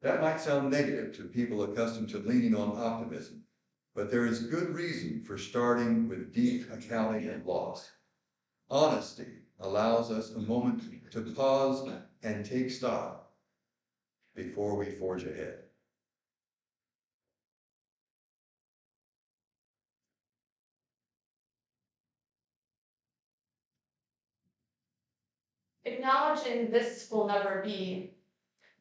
That might sound negative to people accustomed to leaning on optimism, but there is good reason for starting with deep accounting of loss. Honesty allows us a moment to pause and take stock before we forge ahead. Acknowledging this will never be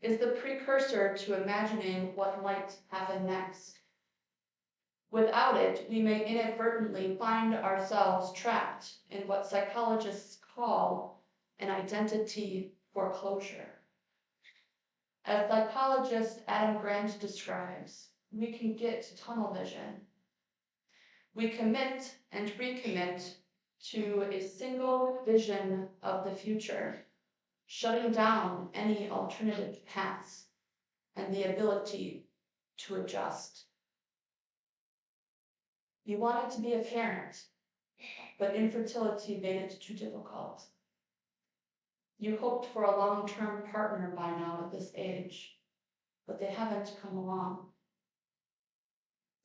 is the precursor to imagining what might happen next. Without it, we may inadvertently find ourselves trapped in what psychologists call an identity foreclosure. As psychologist Adam Grant describes, we can get tunnel vision. We commit and recommit to a single vision of the future, shutting down any alternative paths and the ability to adjust. You wanted to be a parent, but infertility made it too difficult. You hoped for a long-term partner by now at this age, but they haven't come along.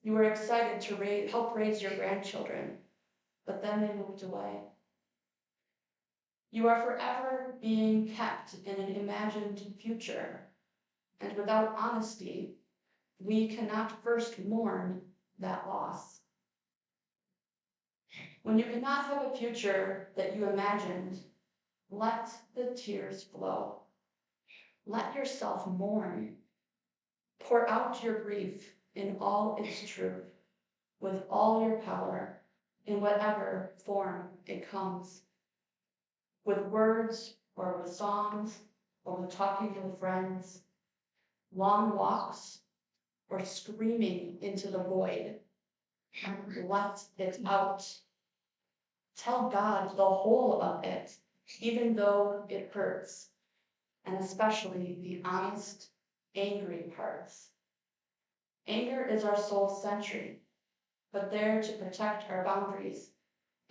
You were excited to help raise your grandchildren, but then they moved away. You are forever being kept in an imagined future, and without honesty, we cannot first mourn that loss. When you cannot have a future that you imagined, let the tears flow. Let yourself mourn. Pour out your grief in all its truth, with all your power, in whatever form it comes. With words, or with songs, or with talking with friends, long walks, or screaming into the void. Let it out. Tell God the whole of it, even though it hurts, and especially the honest, angry parts. Anger is our soul's sentry, but there to protect our boundaries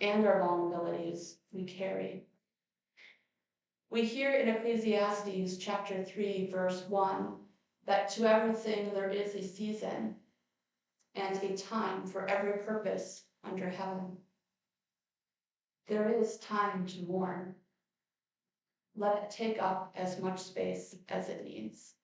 and our vulnerabilities we carry. We hear in Ecclesiastes chapter 3, verse 1, that to everything there is a season and a time for every purpose under heaven. There is time to mourn. Let it take up as much space as it needs.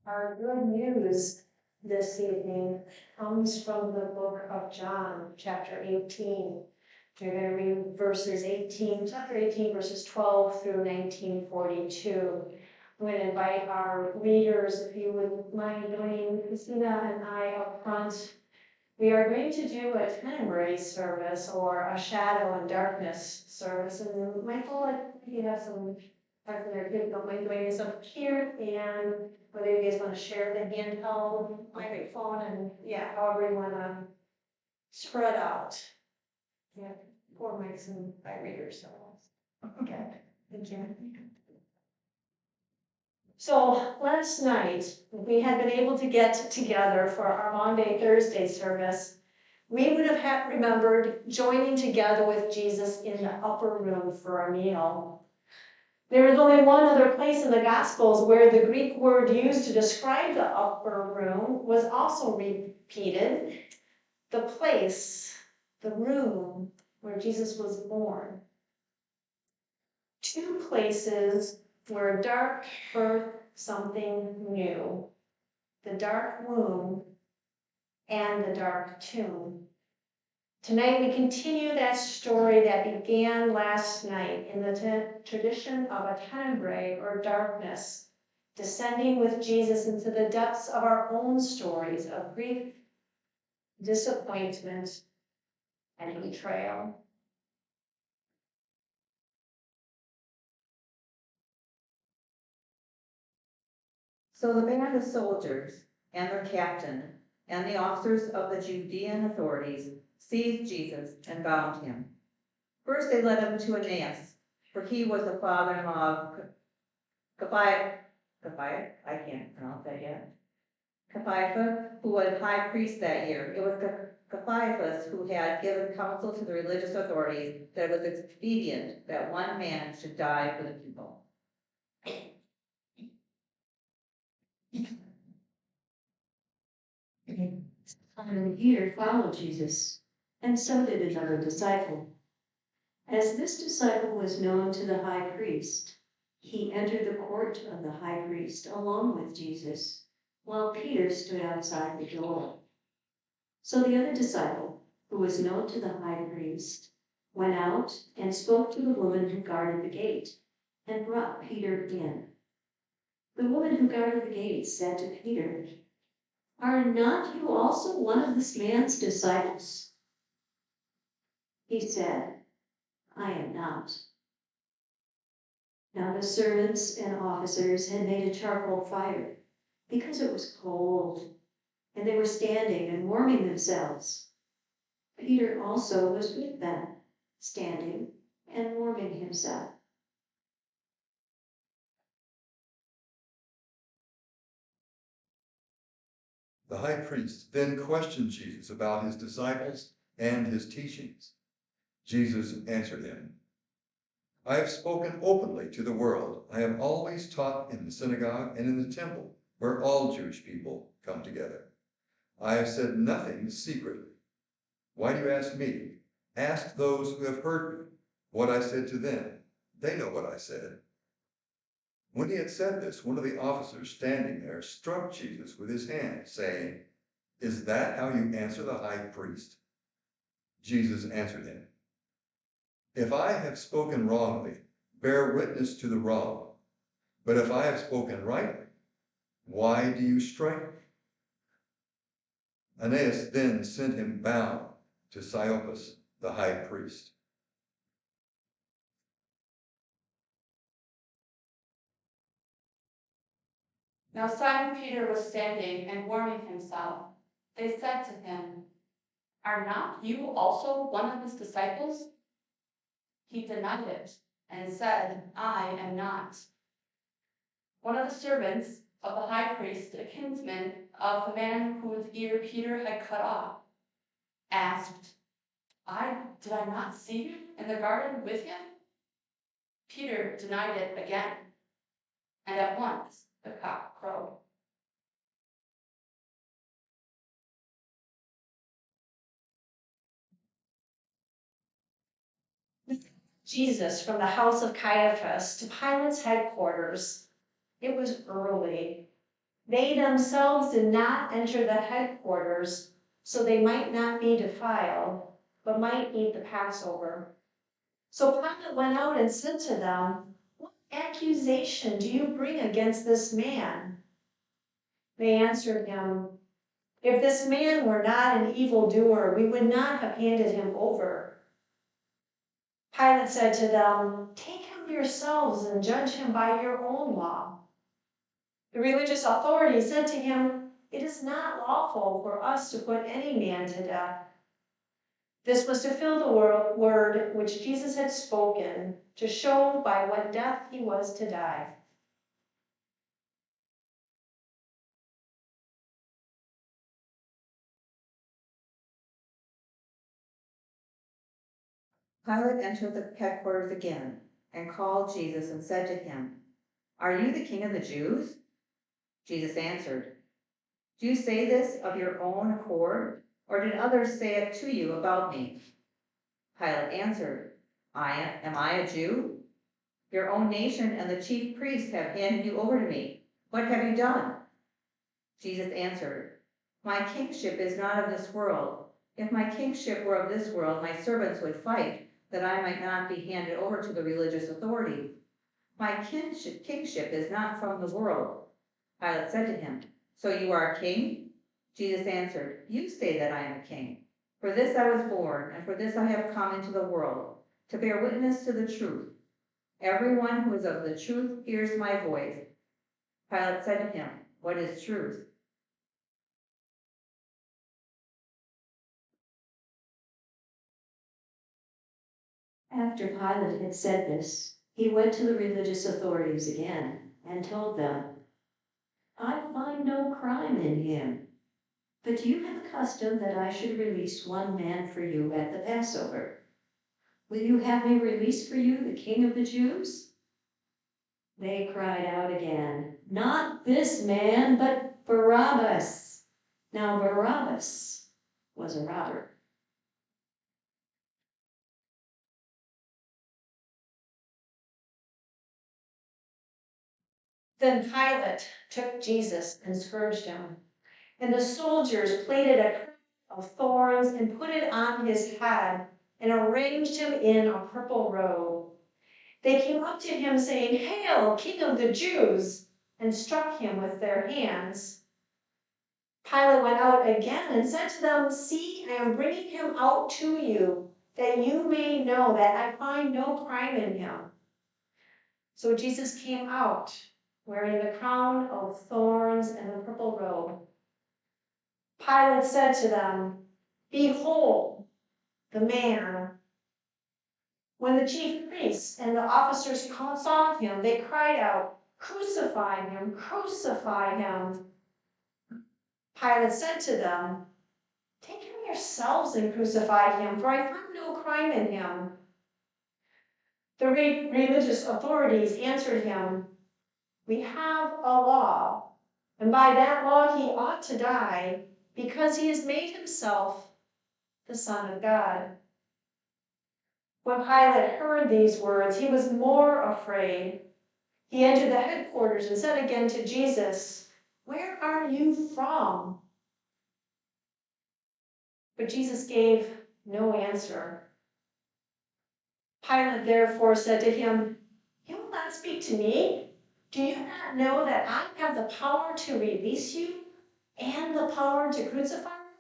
Our good news this evening comes from the book of John, chapter 18. We're going to read chapter 18, verses 12 through 1942. I'm going to invite our readers, if you would mind joining Christina and I up front. We are going to do a tenebrae service, or a shadow and darkness service. And Michael, I think you have some parts of their kids don't mind doing this up here, and whether you guys want to share the handheld microphone, and yeah, however you want to spread out. Yeah, 4 mics and 5 readers, so. Okay, thank you. So last night, we had been able to get together for our Maundy Thursday service. We would have remembered joining together with Jesus in the upper room for a meal. There is only one other place in the Gospels where the Greek word used to describe the upper room was also repeated. The place, the room where Jesus was born. 2 places where dark birthed something new. The dark womb and the dark tomb. Tonight we continue that story that began last night in the tradition of a tenebrae, or darkness, descending with Jesus into the depths of our own stories of grief, disappointment, and betrayal. So the band of soldiers and their captain and the officers of the Judean authorities seized Jesus and bound him. First they led him to Aeneas, for he was the father-in-law of Caiaphas, I can't pronounce that yet. Caiaphas, who was high priest that year. It was Caiaphas who had given counsel to the religious authorities that it was expedient that one man should die for the people. Simon Peter followed Jesus, and so did another disciple. As this disciple was known to the high priest, he entered the court of the high priest along with Jesus, while Peter stood outside the door. So the other disciple, who was known to the high priest, went out and spoke to the woman who guarded the gate, and brought Peter in. The woman who guarded the gate said to Peter, "Are not you also one of this man's disciples?" He said, "I am not." Now the servants and officers had made a charcoal fire, because it was cold, and they were standing and warming themselves. Peter also was with them, standing and warming himself. The high priest then questioned Jesus about his disciples and his teachings. Jesus answered him, "I have spoken openly to the world. I have always taught in the synagogue and in the temple, where all Jewish people come together. I have said nothing secretly. Why do you ask me? Ask those who have heard me what I said to them. They know what I said. When he had said this, one of the officers standing there struck Jesus with his hand, saying, "Is that how you answer the high priest?" Jesus answered him, "If I have spoken wrongly, bear witness to the wrong. But if I have spoken rightly, why do you strike me?" Ananias then sent him bound to Caiaphas, the high priest. Now Simon Peter was standing and warming himself. They said to him, "Are not you also one of his disciples?" He denied it and said, "I am not." One of the servants of the high priest, a kinsman of the man whose ear Peter had cut off, asked, Did I not see you in the garden with him?" Peter denied it again, and at once the cock crowed. Jesus from the house of Caiaphas to Pilate's headquarters. It was early. They themselves did not enter the headquarters, so they might not be defiled, but might eat the Passover. So Pilate went out and said to them, "What accusation do you bring against this man?" They answered him, "If this man were not an evildoer, we would not have handed him over." Pilate said to them, "Take him yourselves and judge him by your own law." The religious authorities said to him, "It is not lawful for us to put any man to death." This was to fill the word which Jesus had spoken, to show by what death he was to die. Pilate entered the headquarters again and called Jesus and said to him, "Are you the king of the Jews?" Jesus answered, "Do you say this of your own accord, or did others say it to you about me?" Pilate answered, Am I a Jew? Your own nation and the chief priests have handed you over to me. What have you done?" Jesus answered, "My kingship is not of this world. If my kingship were of this world, my servants would fight, that I might not be handed over to the religious authorities. My kingship is not from the world." Pilate said to him, "So you are a king?" Jesus answered, "You say that I am a king. For this I was born, and for this I have come into the world, to bear witness to the truth. Everyone who is of the truth hears my voice." Pilate said to him, "What is truth?" After Pilate had said this, he went to the religious authorities again and told them, "I find no crime in him. But you have a custom that I should release one man for you at the Passover. Will you have me release for you the King of the Jews?" They cried out again, "Not this man, but Barabbas." Now Barabbas was a robber. Then Pilate took Jesus and scourged him, and the soldiers plaited a crown of thorns and put it on his head and arranged him in a purple robe. They came up to him saying, "Hail, King of the Jews!" and struck him with their hands. Pilate went out again and said to them, "See, I am bringing him out to you, that you may know that I find no crime in him." So Jesus came out, wearing the crown of thorns and the purple robe. Pilate said to them, "Behold, the man." When the chief priests and the officers saw him, they cried out, "Crucify him, crucify him." Pilate said to them, "Take him yourselves and crucify him, for I find no crime in him." The religious authorities answered him, "We have a law, and by that law he ought to die, because he has made himself the Son of God. When Pilate heard these words, he was more afraid. He entered the headquarters and said again to Jesus, "Where are you from?" But Jesus gave no answer. Pilate therefore said to him, "You will not speak to me? Do you not know that I have the power to release you and the power to crucify you?"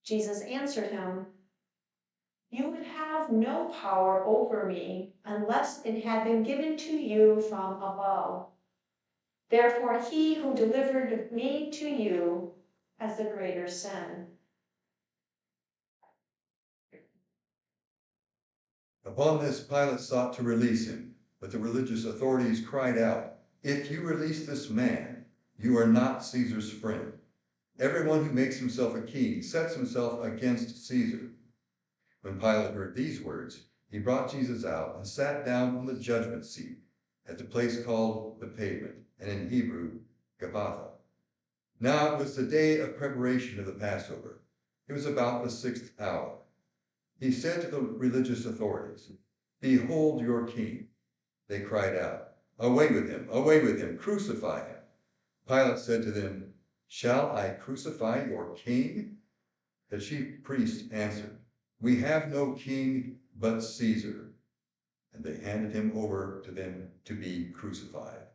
Jesus answered him, "You would have no power over me unless it had been given to you from above. Therefore, he who delivered me to you has the greater sin." Upon this, Pilate sought to release him, but the religious authorities cried out, "If you release this man, you are not Caesar's friend. Everyone who makes himself a king sets himself against Caesar." When Pilate heard these words, he brought Jesus out and sat down on the judgment seat at the place called the Pavement, and in Hebrew, Gabbatha. Now it was the day of preparation of the Passover. It was about the 6th hour. He said to the religious authorities, "Behold your king." They cried out, away with him, crucify him." Pilate said to them, "Shall I crucify your king?" The chief priests answered, "We have no king but Caesar." And they handed him over to them to be crucified.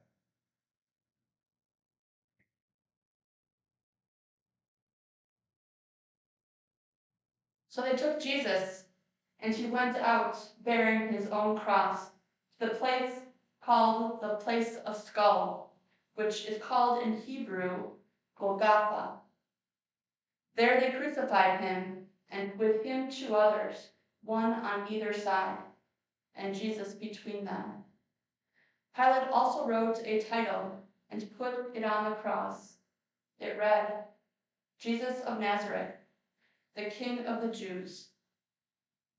So they took Jesus, and he went out bearing his own cross to the place called the Place of Skull, which is called in Hebrew Golgotha. There they crucified him, and with him 2 others, one on either side, and Jesus between them. Pilate also wrote a title and put it on the cross. It read, "Jesus of Nazareth, the King of the Jews."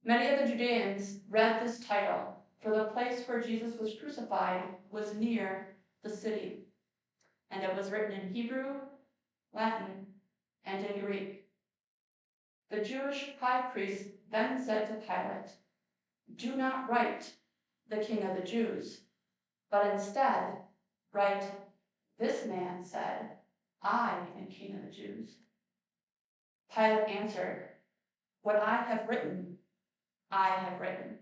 Many of the Judeans read this title, for the place where Jesus was crucified was near the city, and it was written in Hebrew, Latin, and in Greek. The Jewish high priest then said to Pilate, "Do not write, 'the King of the Jews,' but instead write, 'This man said, I am King of the Jews.'" Pilate answered, "What I have written, I have written."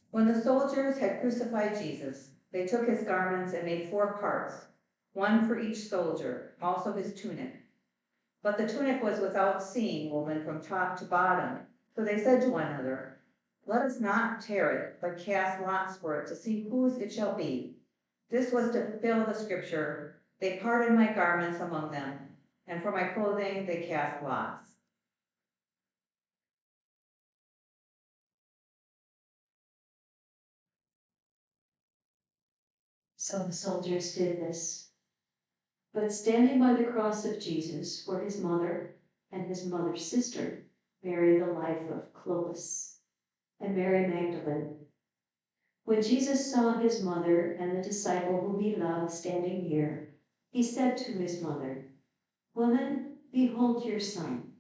When the soldiers had crucified Jesus, they took his garments and made 4 parts, one for each soldier, also his tunic. But the tunic was without seam, woven from top to bottom. So they said to one another, "Let us not tear it, but cast lots for it to see whose it shall be." This was to fulfill the scripture, "They parted my garments among them, and for my clothing they cast lots." So the soldiers did this. But standing by the cross of Jesus were his mother and his mother's sister, Mary the wife of Clopas, and Mary Magdalene. When Jesus saw his mother and the disciple whom he loved standing near, he said to his mother, "Woman, behold your son."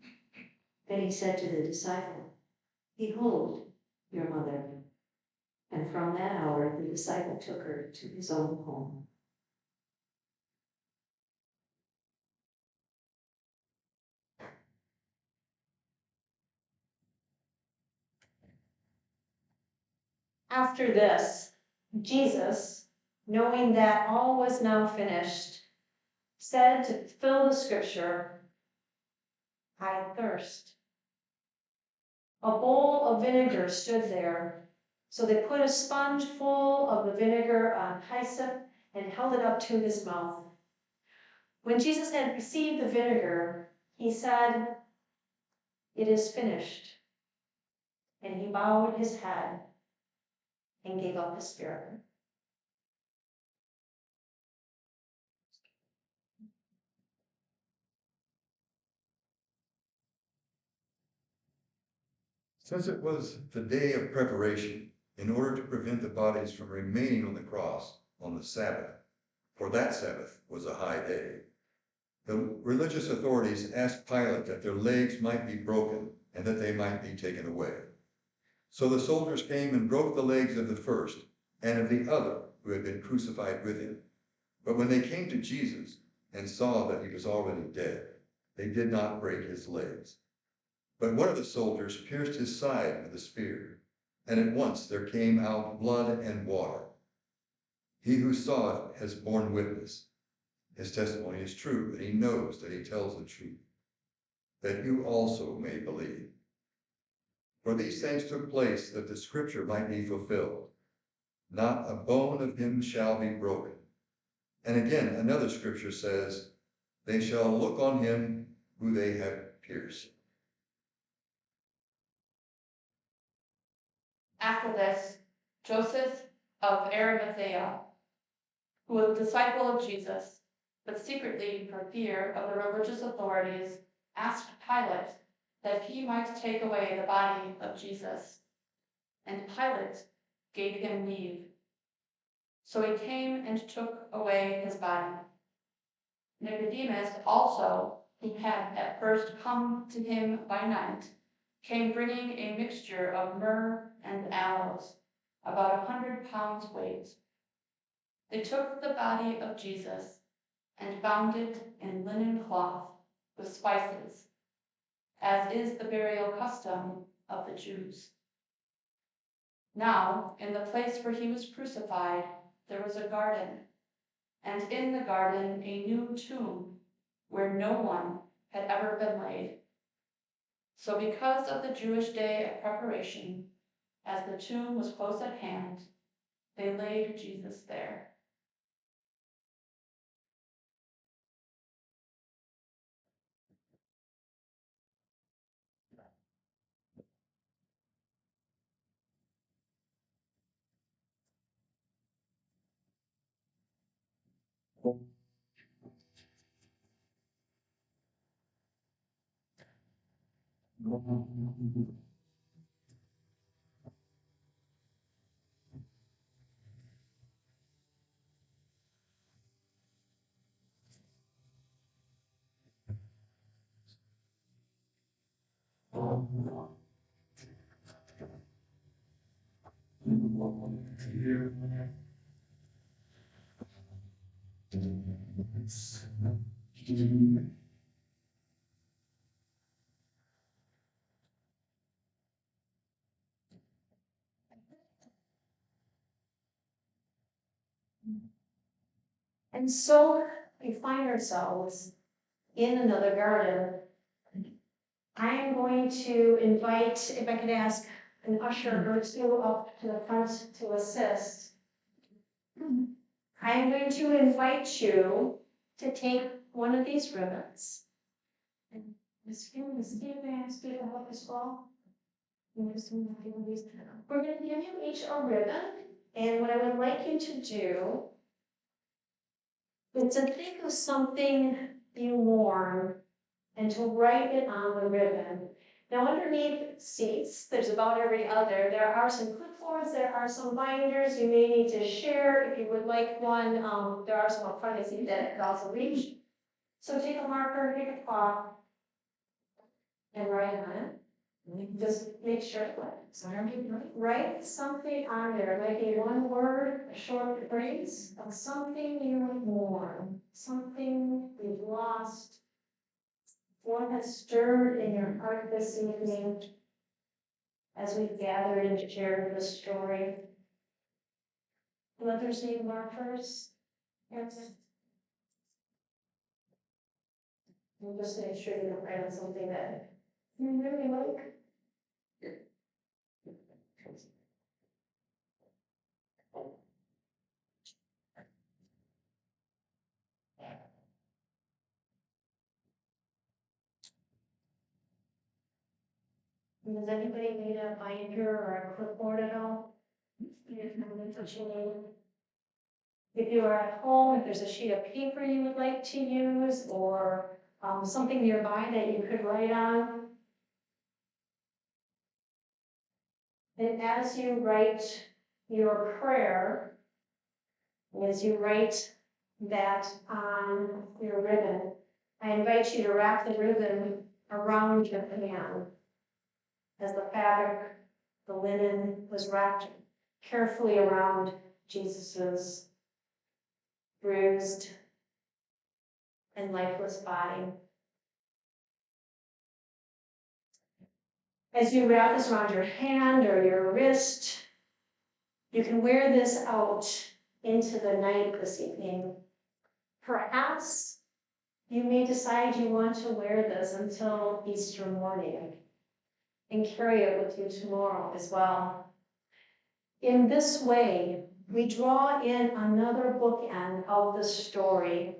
Then he said to the disciple, "Behold your mother." And from that hour the disciple took her to his own home. After this, Jesus, knowing that all was now finished, said to fulfill the scripture, "I thirst." A bowl of vinegar stood there, so they put a sponge full of the vinegar on hyssop and held it up to his mouth. When Jesus had received the vinegar, he said, "It is finished." And he bowed his head and gave up his spirit. Since it was the day of preparation, in order to prevent the bodies from remaining on the cross on the Sabbath, for that Sabbath was a high day. The religious authorities asked Pilate that their legs might be broken and that they might be taken away. So the soldiers came and broke the legs of the first and of the other who had been crucified with him. But when they came to Jesus and saw that he was already dead, they did not break his legs. But one of the soldiers pierced his side with a spear, and at once there came out blood and water. He who saw it has borne witness. His testimony is true, and he knows that he tells the truth, that you also may believe. For these things took place that the scripture might be fulfilled. Not a bone of him shall be broken. And again, another scripture says, they shall look on him who they have pierced. After this, Joseph of Arimathea, who was a disciple of Jesus, but secretly for fear of the religious authorities, asked Pilate that he might take away the body of Jesus. And Pilate gave him leave. So he came and took away his body. Nicodemus also, who had at first come to him by night, came bringing a mixture of myrrh and aloes, about 100 pounds weight. They took the body of Jesus and bound it in linen cloth with spices, as is the burial custom of the Jews. Now, in the place where he was crucified, there was a garden, and in the garden a new tomb where no one had ever been laid. So because of the Jewish day of preparation, as the tomb was close at hand, they laid Jesus there. And so we find ourselves in another garden. I am going to invite, if I could ask an usher or two up to the front to assist. I am going to invite you to take one of these ribbons. And Ms. Kim, may I ask you to help as well? We're going to give you each a ribbon, and what I would like you to do is to think of something you wore and to write it on the ribbon. Now underneath seats, there's about every other, there are some clipboards, there are some binders you may need to share if you would like one. There are some up front I see that could also reach. So take a marker, take a cloth, and write on it. Just make sure, write something on there, it might be one word, a short phrase, of something you wore, something you've lost, what has stirred in your heart this evening as we've gathered and shared the story. Others need markers? Yes. And just make sure you don't write on something that you really like. Does anybody need a binder or a clipboard at all? If you are at home, if there's a sheet of paper you would like to use, or something nearby that you could write on. And as you write your prayer, as you write that on your ribbon, I invite you to wrap the ribbon around your hand as the fabric, the linen was wrapped carefully around Jesus's bruised and lifeless body. As you wrap this around your hand or your wrist, you can wear this out into the night this evening. Perhaps you may decide you want to wear this until Easter morning and carry it with you tomorrow as well. In this way, we draw in another bookend of the story,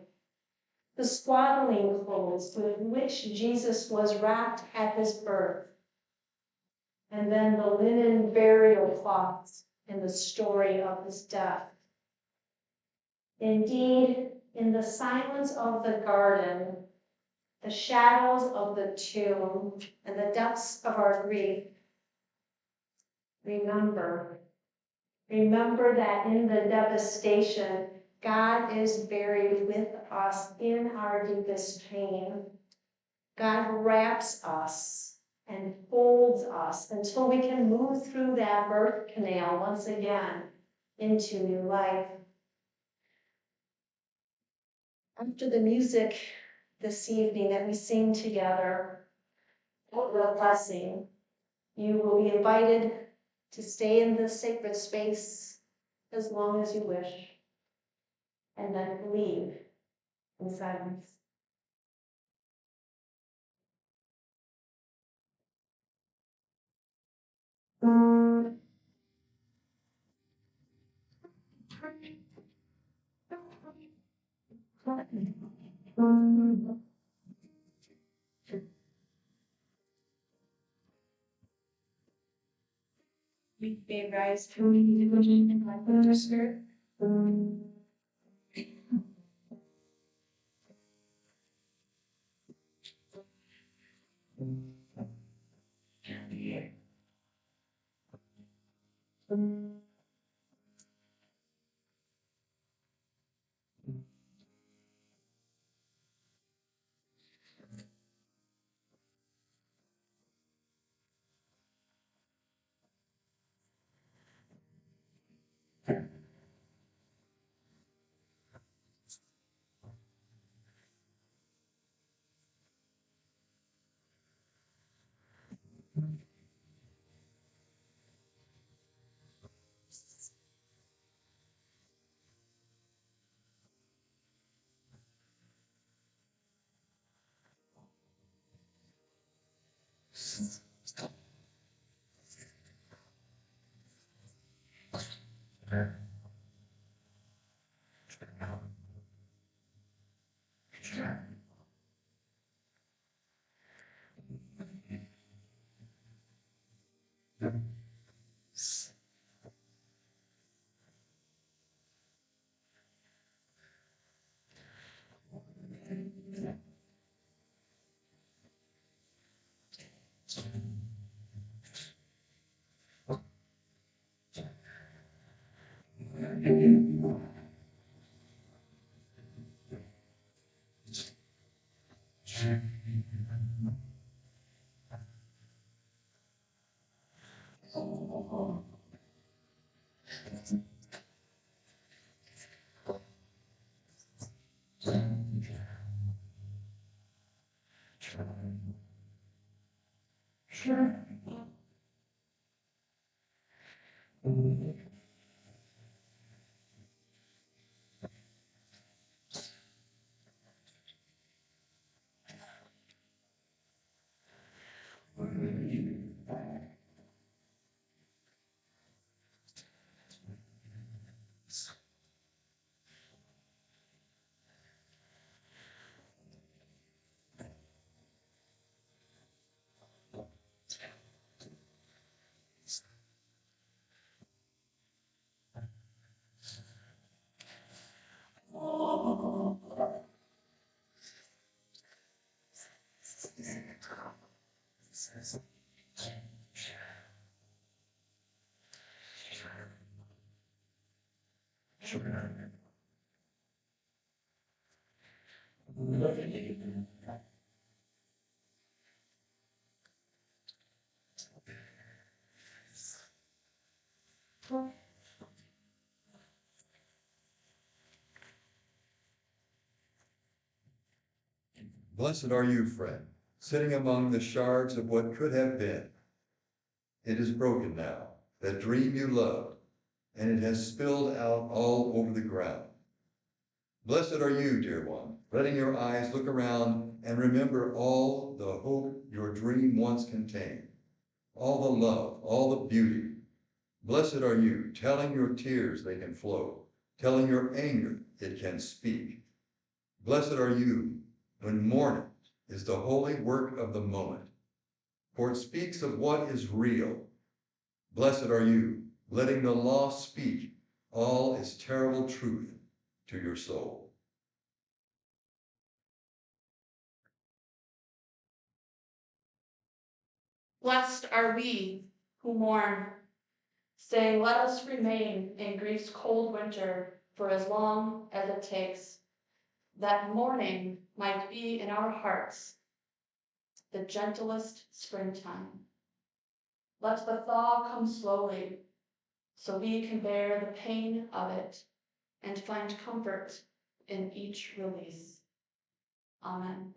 the swaddling clothes with which Jesus was wrapped at his birth, and then the linen burial cloths in the story of his death. Indeed, in the silence of the garden, the shadows of the tomb, and the depths of our grief, remember that in the devastation, God is buried with us in our deepest pain. God wraps us and folds us until we can move through that birth canal once again into new life. After the music this evening that we sing together, the blessing, you will be invited to stay in this sacred space as long as you wish, and then leave in silence. We may rise to the devotion and life of the Spirit. Blessed are you, friend, sitting among the shards of what could have been. It is broken now, that dream you loved, and it has spilled out all over the ground. Blessed are you, dear one, letting your eyes look around and remember all the hope your dream once contained, all the love, all the beauty. Blessed are you, telling your tears they can flow, telling your anger it can speak. Blessed are you, when mourning is the holy work of the moment, for it speaks of what is real. Blessed are you, letting the lost speak all its terrible truth to your soul. Blessed are we who mourn, saying, let us remain in grief's cold winter for as long as it takes, that mourning might be in our hearts the gentlest springtime. Let the thaw come slowly, so we can bear the pain of it and find comfort in each release. Amen.